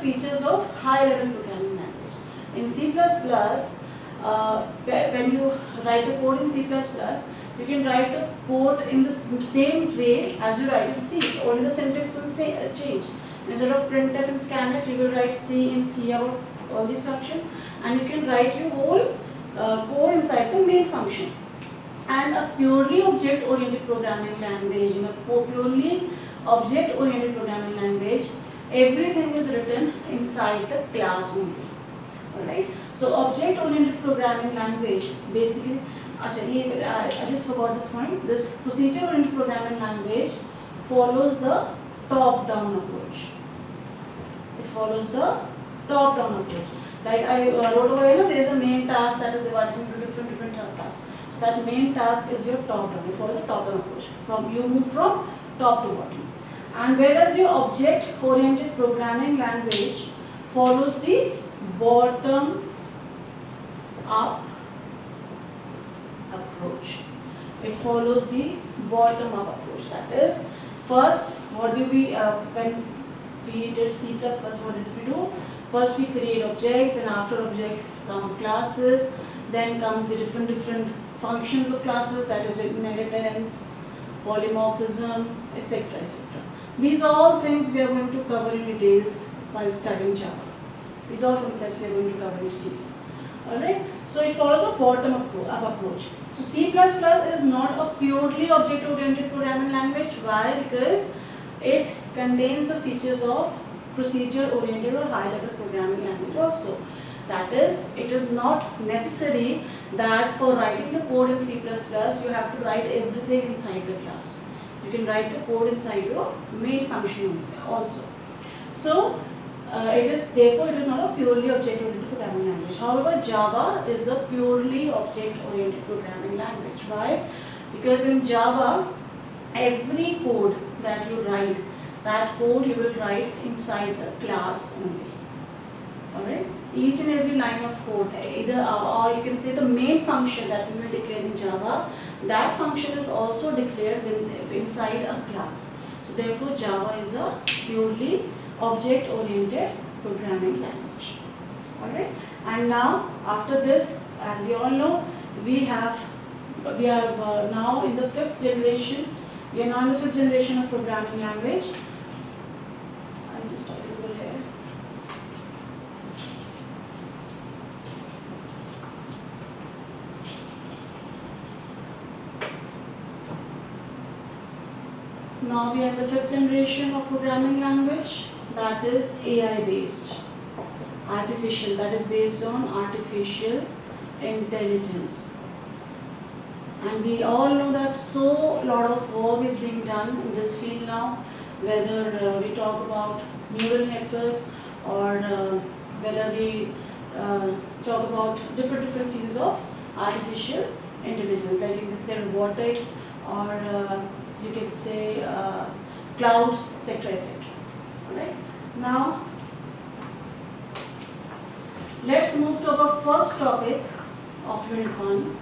features of high-level programming language. In C++, when you write the code in C++, you can write the code in the same way as you write in C. Only the syntax will change. Instead of printf and scanf, you will write C in, Cout, all these functions, and you can write your whole code inside the main function. And a purely object-oriented programming language, in a purely object-oriented programming language, everything is written inside the class only. Alright. So object-oriented programming language basically, I just forgot this point. This procedure-oriented programming language follows the top-down approach. It follows the top-down approach. Like I wrote over here, there is a main task that is divided into different tasks. So that main task is your top-down. You follow the top-down approach. You move from top to bottom. And whereas your object-oriented programming language follows the bottom-up approach. It follows the bottom-up approach. That is, first, what do we when we did C++, what did we do? First we create objects, and after objects come classes. Then comes the different functions of classes, that is inheritance, polymorphism, etc. etc. These are all things we are going to cover in details while studying Java. These are all concepts we are going to cover in details. Alright, so it follows a bottom-up approach. So C++ is not a purely object-oriented programming language. Why? Because it contains the features of procedure-oriented or high-level programming language also. That is, it is not necessary that for writing the code in C++ you have to write everything inside the class. You can write the code inside your main function also. So therefore it is not a purely object-oriented programming language. However, Java is a purely object-oriented programming language. Why? Because in Java, every code that you write, that code you will write inside the class only. Alright? Each and every line of code, either or you can say the main function that we will declare in Java, that function is also declared inside a class. So therefore Java is a purely object-oriented programming language. Alright? And now after this, as we all know, we are now in the fifth generation. We are now in the fifth generation of programming language. I'll just type it over here. Now we are in the fifth generation of programming language, that is AI based, artificial, that is based on artificial intelligence. And we all know that so lot of work is being done in this field now, whether we talk about neural networks or whether we talk about different fields of artificial intelligence, like you can say robotics or you can say clouds, etc. etc. Alright. Now let's move to our first topic of Unit 1.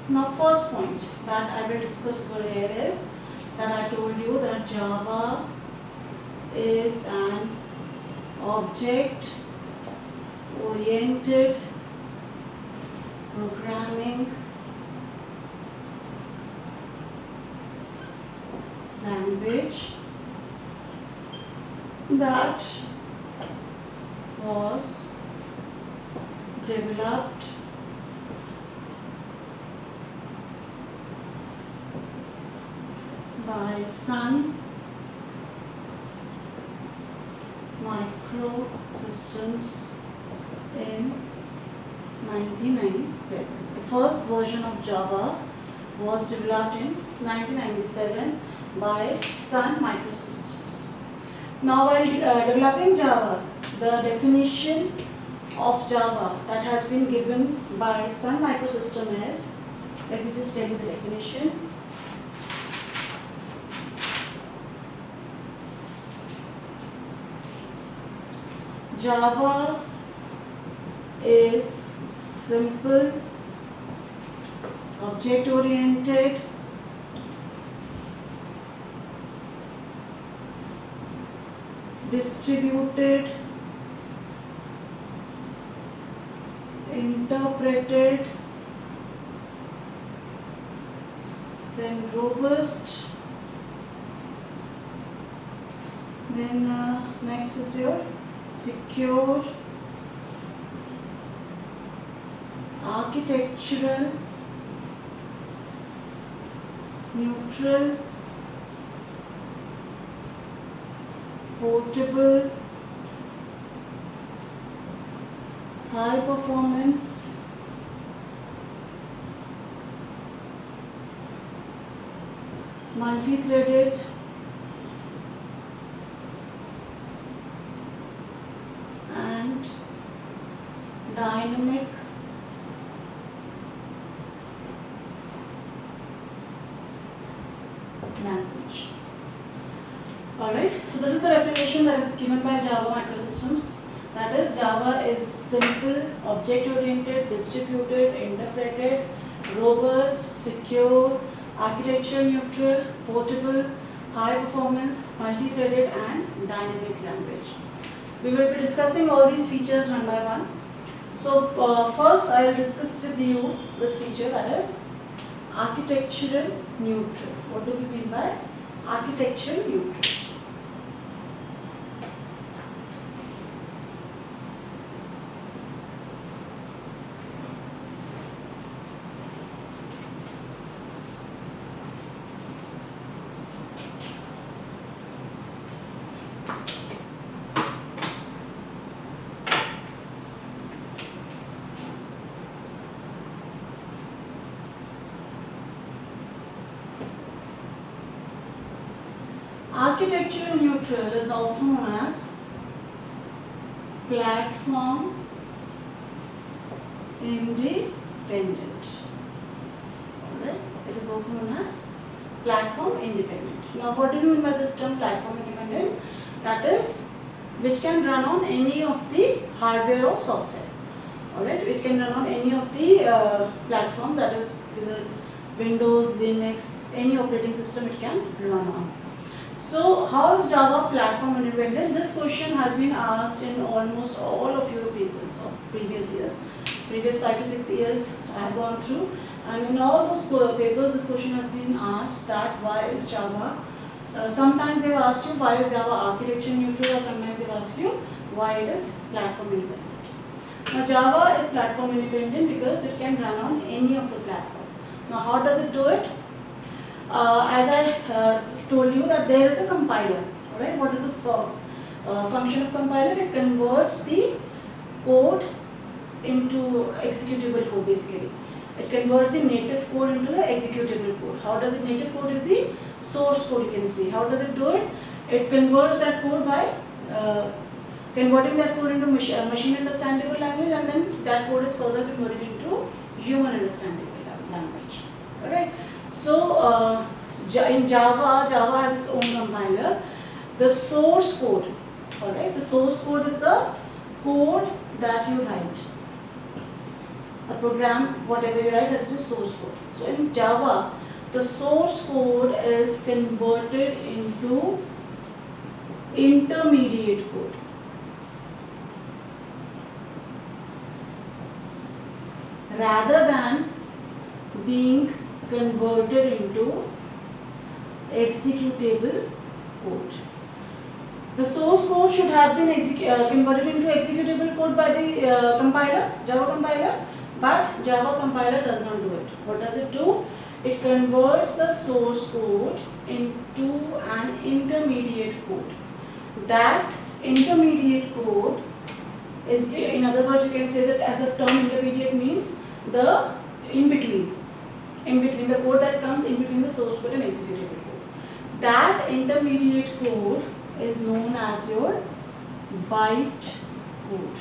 Now first point that I will discuss over here is that I told you that Java is an object-oriented programming language that was developed by Sun Microsystems in 1997. The first version of Java was developed in 1997 by Sun Microsystems. Now while developing Java, the definition of Java that has been given by Sun Microsystem is, let me just tell you the definition. Java is simple, object-oriented, distributed, interpreted, then robust, then next is your secure, architectural, neutral, portable, high performance, multi-threaded, and dynamic language. Alright, so this is the definition that is given by Java Microsystems. That is, Java is simple, object-oriented, distributed, interpreted, robust, secure, architecture neutral, portable, high performance, multi-threaded, and dynamic language. We will be discussing all these features one by one. So first I will discuss with you this feature, that is architectural neutral. What do we mean by architecture neutral? Architectural neutral is also known as platform independent. Alright, it is also known as platform independent. Now, what do you mean by this term platform independent? That is, which can run on any of the hardware or software. Alright, it can run on any of the platforms, that is either Windows, Linux, any operating system it can run on. So, how is Java platform independent? This question has been asked in almost all of your papers of previous years. Previous 5 to 6 years I have gone through, and in all those papers this question has been asked, that why is Java, sometimes they will ask you why is Java architecture neutral, or sometimes they will ask you why it is platform independent. Now, Java is platform independent because it can run on any of the platform. Now, how does it do it? As I told you that there is a compiler. Alright, what is the function of compiler? It converts the code into executable code basically. It converts the native code into the executable code. How does it? Native code is the source code, you can see. How does it do it? It converts that code by converting that code into machine understandable language, and then that code is further converted into human understandable language. Alright. So, in Java has its own compiler. The source code, alright, the source code is the code that you write. A program, whatever you write, that is your source code. So, in Java, the source code is converted into intermediate code. Rather than being converted into executable code. The source code should have been converted into executable code by the compiler, Java compiler, but Java compiler does not do it. What does it do? It converts the source code into an intermediate code. That intermediate code is, in other words, you can say that as a term, intermediate means the in between the code that comes in between the source code and executable code. That intermediate code is known as your byte code.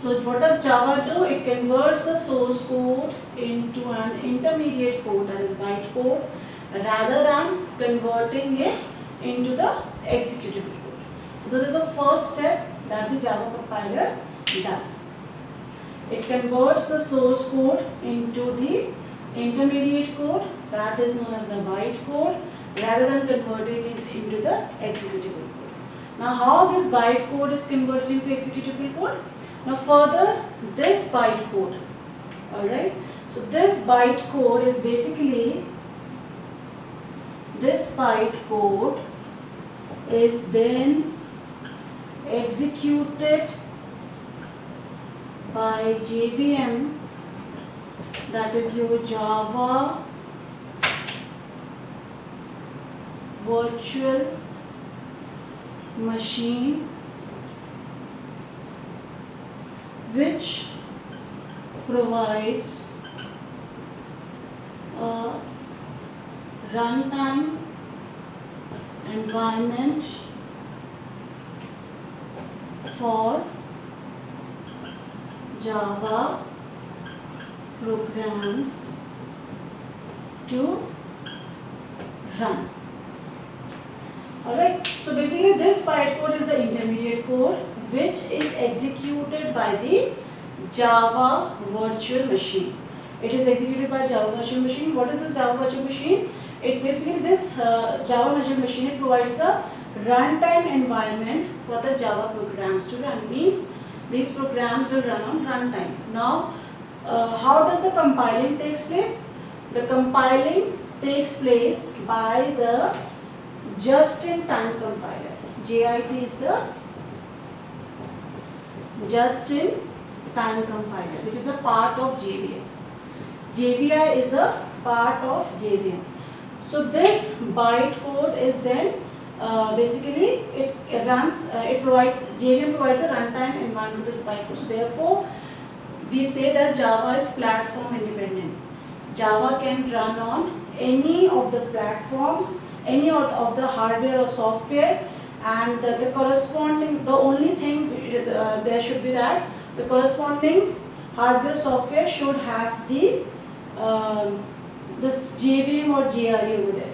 So what does Java do? It converts the source code into an intermediate code, that is bytecode, rather than converting it into the executable code. So this is the first step that the Java compiler does. It converts the source code into the intermediate code, that is known as the bytecode, rather than converting it into the executable code. Now how this bytecode is converted into executable code? Now further, this bytecode, alright, so this bytecode is basically, this bytecode is then executed by JVM, that is your Java Virtual Machine, which provides a runtime environment for Java programs to run. Alright, so basically this bytecode is the intermediate code which is executed by the Java Virtual Machine. It is executed by Java Virtual Machine. What is this Java Virtual Machine? It basically, this Java Virtual Machine, it provides a runtime environment for the Java programs to run. Means these programs will run on runtime. Now, how does the compiling takes place? The compiling takes place by the just-in-time compiler. JIT is the just-in-time compiler, which is a part of JVM. JVI is a part of JVM. So this bytecode is then basically it runs. It provides, JVM provides a runtime environment with bytecode. So therefore, we say that Java is platform independent. Java can run on any of the platforms, any of the hardware or software, and the corresponding, the only thing there should be that the corresponding hardware software should have the this JVM or JRE over there.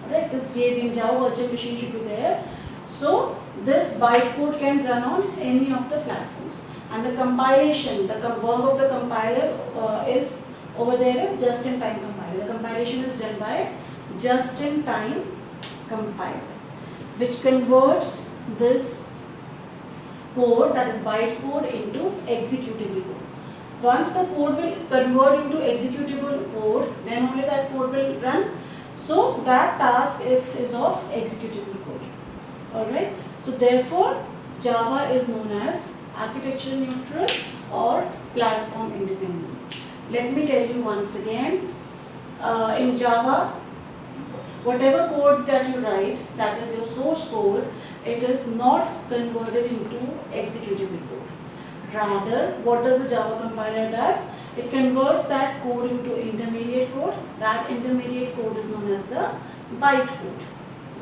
Alright, this JVM, Java Virtual Machine, should be there. So this bytecode can run on any of the platforms, and the compilation, the work of the compiler is over there is just-in-time compiler. The compilation is done by just-in-time compiler, which converts this code, that is bytecode, into executable code. Once the code will convert into executable code, then only that code will run. So that task is of executable code. Alright. So therefore, Java is known as architecture neutral or platform independent. Let me tell you once again, in Java, whatever code that you write, that is your source code, it is not converted into executable code. Rather, what does the Java compiler does? It converts that code into intermediate code. That intermediate code is known as the bytecode.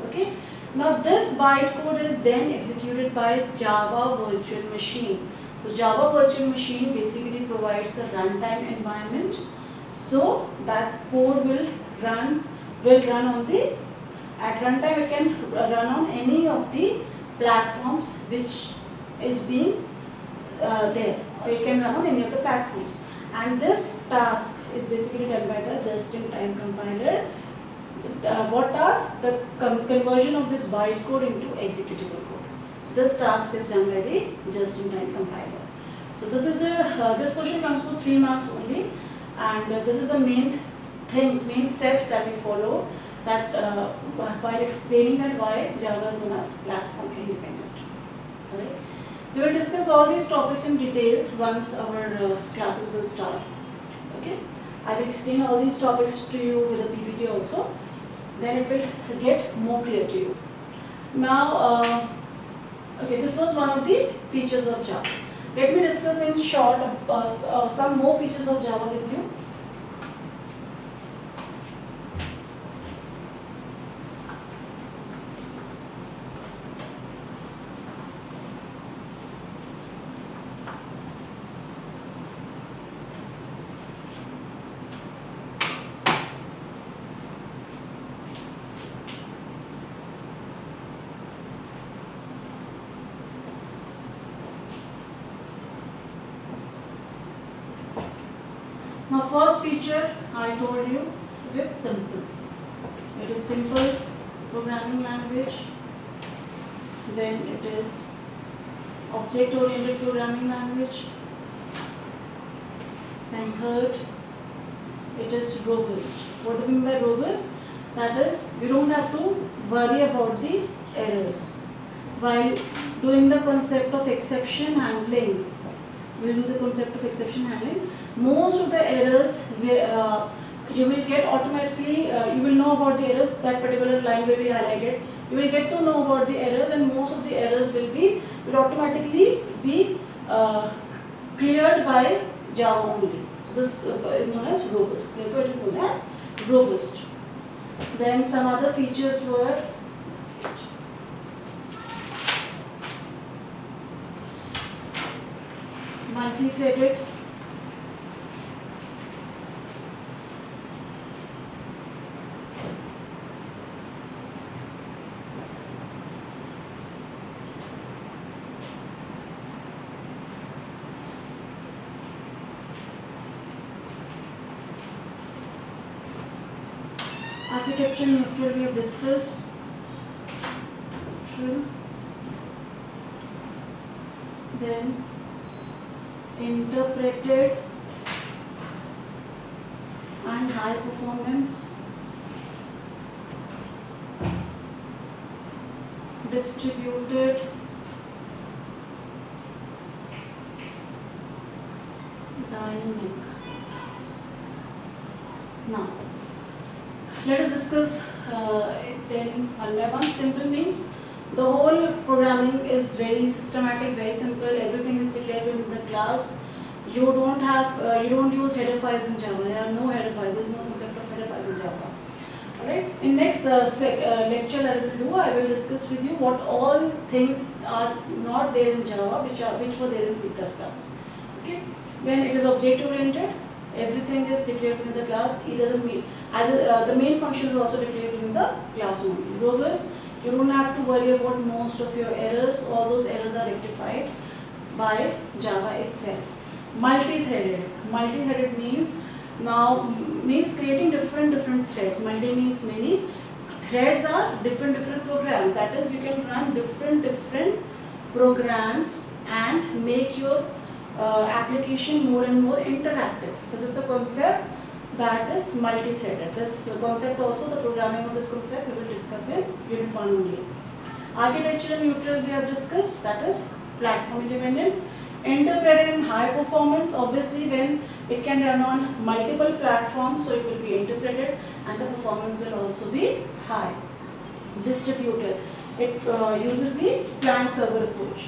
Okay. Now this bytecode is then executed by Java Virtual Machine. So Java Virtual Machine basically provides the runtime environment. So that code will run on the, at runtime it can run on any of the platforms which is being there. It can run on any of the platforms. And this task is basically done by the just-in-time compiler. What task? The conversion of this bytecode into executable code. So this task is done by the just-in-time compiler. So this is the this question comes for 3 marks only, and this is the main steps that we follow, that while explaining that why Java is known as platform independent. Alright. We will discuss all these topics in details once our classes will start. Okay. I will explain all these topics to you with a PPT also. Then it will get more clear to you. Now, okay, this was one of the features of Java. Let me discuss in short some more features of Java with you. Now first feature I told you, it is simple. It is simple programming language. Then it is object oriented programming language. And third, it is robust. What do we mean by robust? That is, we don't have to worry about the errors. While doing the concept of exception handling, we will do the concept of exception handling. Most of the errors you will get automatically, you will know about the errors, that particular line will be highlighted. You will get to know about the errors, and most of the errors will automatically be cleared by Java only. This is known as robust. Therefore, it is known as robust. Then some other features were multi-threaded, architecture neutral we have discussed. Neutral. Then interpreted and high performance. Distributed. Dynamic. Now let us discuss it then one by one. Simple means the whole programming is very systematic, very simple. Everything is declared within the class. You don't use header files in Java. There are no header files. There is no concept of header files in Java. Alright. In next lecture I will discuss with you what all things are not there in Java, which were there in C++. Okay. Then it is object oriented. Everything is declared within the class. Either the main function is also declared within the class only. Robust. You don't have to worry about most of your errors. All those errors are rectified by Java itself. Multi-threaded. Multi-threaded means creating different threads. Multi means many. Threads are different programs. That is, you can run different programs and make your application more and more interactive. This is the concept that is multi-threaded. This concept also, the programming of this concept we will discuss in unit 1 only. Architecture neutral we have discussed, that is platform independent. Interpreted and high performance, obviously when it can run on multiple platforms, so it will be interpreted and the performance will also be high. Distributed, it uses the client server approach.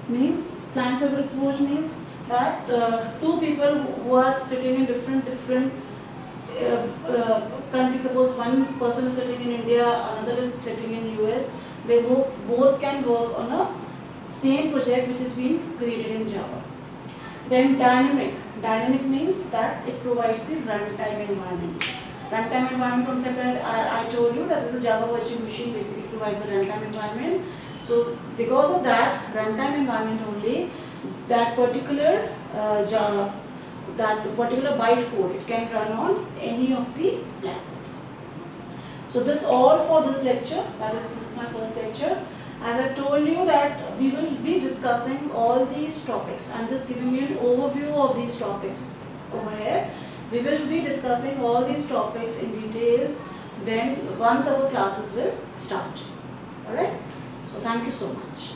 Means client server approach means that two people who are sitting in different countries, suppose one person is sitting in India, another is sitting in US, they both can work on a same project which is being created in Java. Then dynamic means that it provides the runtime environment. Runtime environment concept I told you, that is the Java virtual machine basically provides a runtime environment. So because of that runtime environment only, that particular byte code, it can run on any of the platforms. So this all for this lecture. This is my first lecture. As I told you that we will be discussing all these topics. I am just giving you an overview of these topics over here. We will be discussing all these topics in details once our classes will start. Alright. So thank you so much.